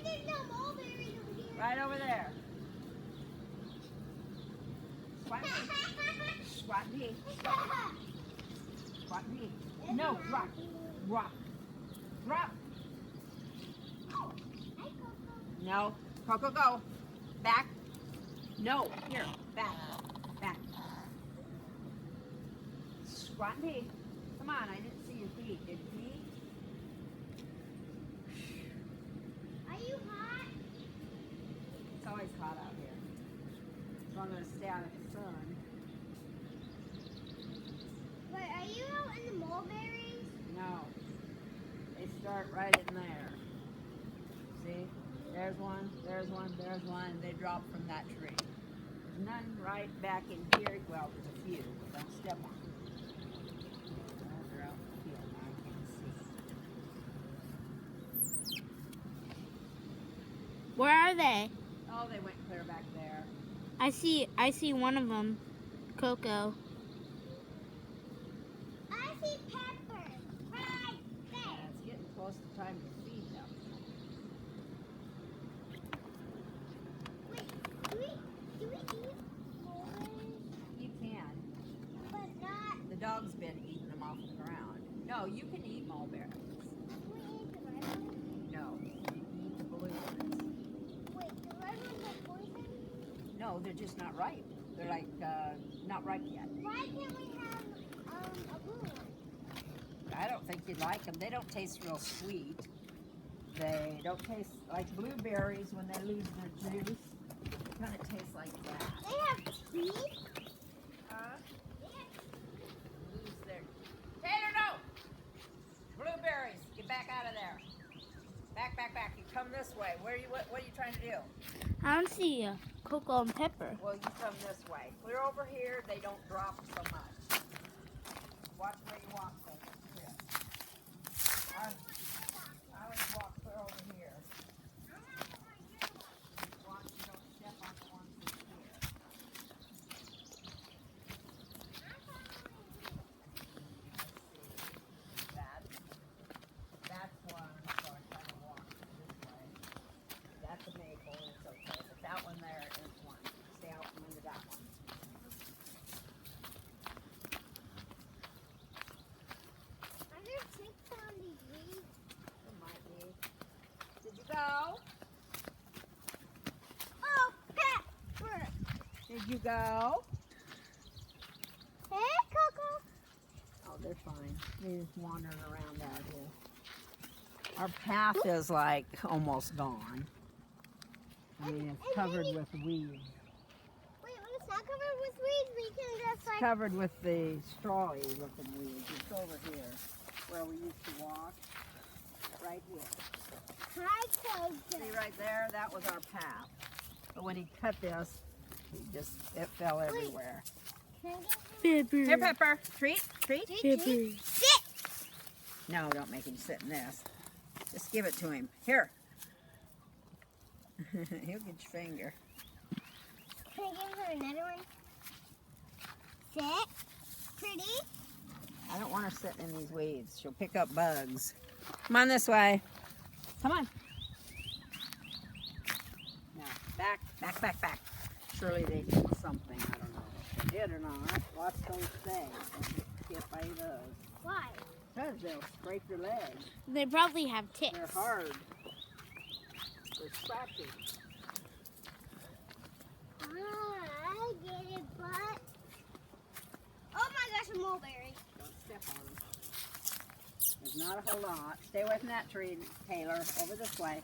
there's no mulberries over here? Right over there. Squat pea. Squat pea. Squat pea. No, drop. Drop. Drop. No. Coco, go. Back. No. Here. Back. Back. Squat and pee. Come on, I didn't see your feet. Did you pee? Are you hot? It's always hot out here. So I'm going to stay out of the sun. Wait, are you out in the mulberries? No. They start right in there. See? There's one, there's one, there's one. They drop from that tree. There's none right back in here. Well, there's a few. Don't step on them. They're out in the field. Now I can't see. Where are they? Oh, they went clear back there. I see one of them. Coco. I see Pepper right Yeah, there. it's getting close to time to feed them. Wait, do we eat mulberries? You can. But not, The dog's been eating them off the ground. No, you can eat mulberries. do we eat the red ones? No, you eat the blue ones. Wait, the red ones are poison? No, they're just not ripe. They're like not ripe yet. Why can't we have a blue one? I don't think you'd like them. They don't taste real sweet. They don't taste like blueberries when they lose their juice. They kind of taste like that. They have teeth? They lose their... Taylor, no! Blueberries, get back out of there. Back, back, back. You come this way. What are you trying to do? I don't see Coco and Pepper. Well, you come this way. Clear over here. They don't drop so much. Watch where you walk, though. Here. I always walk clear over here. Watch you don't step on the ones that's here. That's one, so I kind of walk this way. That's a maple, it's okay. But that one there is one. Stay out from under that one. Are there ticks on these leaves? There might be. Did you go? Oh, Pepper! Did you go? Hey, Coco! Oh, they're fine. They're just wandering around out here. Our path is like almost gone. I mean, it's covered with weeds. Wait, when it's not covered with weeds, we can just like... Covered with the strawy looking weeds. It's over here where we used to walk. Right here. Hi, Coco. See right there? That was our path. But when he cut this, it fell everywhere. Can I get Pepper. Here, Pepper. Treat, treat. Pepper. Sit! No, don't make him sit in this. Just give it to him. Here. He'll get your finger. Can I give her another one? Sit. Pretty. I don't want her sitting in these weeds. She'll pick up bugs. Come on this way. Come on. Now, back, back, back, back. Surely they did something. I don't know if they did or not. Watch those things. Get by those. Why? Because they'll scrape your legs. They probably have ticks. They're hard. They're scratchy. I get it, but... Oh my gosh, a mulberry. Don't step on them. There's not a whole lot. Stay away from that tree, Taylor. Over this way.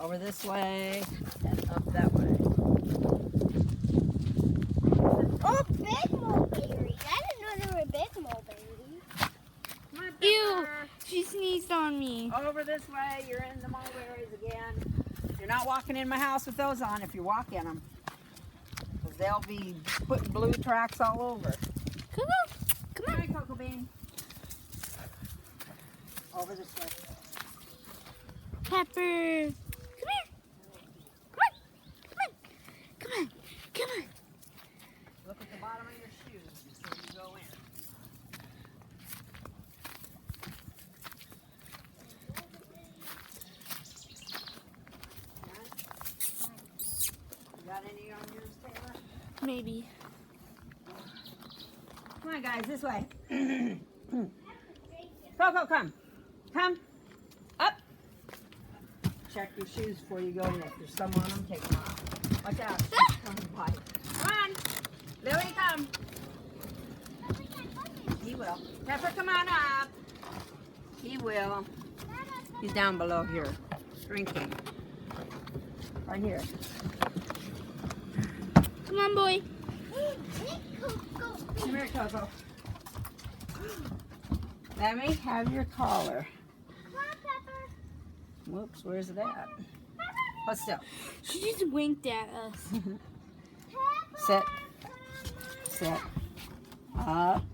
Over this way. And up that way. Oh, big mulberries. I didn't know there were big mulberries. Come on, Ew, Pepper. she sneezed on me. Over this way. You're in the mulberries again. You're not walking in my house with those on if you walk in them. Because they'll be putting blue tracks all over. Coco, come Come on. on, Coco Bean. Over this way. Pepper. Come here. Come on. Come on. Come on. Come on. Look at the bottom of your shoes before you go in. got any on yours, Taylor? Maybe. Come on, guys, this way. Coco, come. Come. Up. Check your shoes before you go in. If there's some on them, take them off. Watch out. Come on. Lily, come. He will. Pepper, come on up. He will. He's down below here, drinking. Right here. Come on, boy. Come here, Coco. Let me have your collar. Whoops, where's it at? Hold still. She just winked at us. Sit. Sit. Up.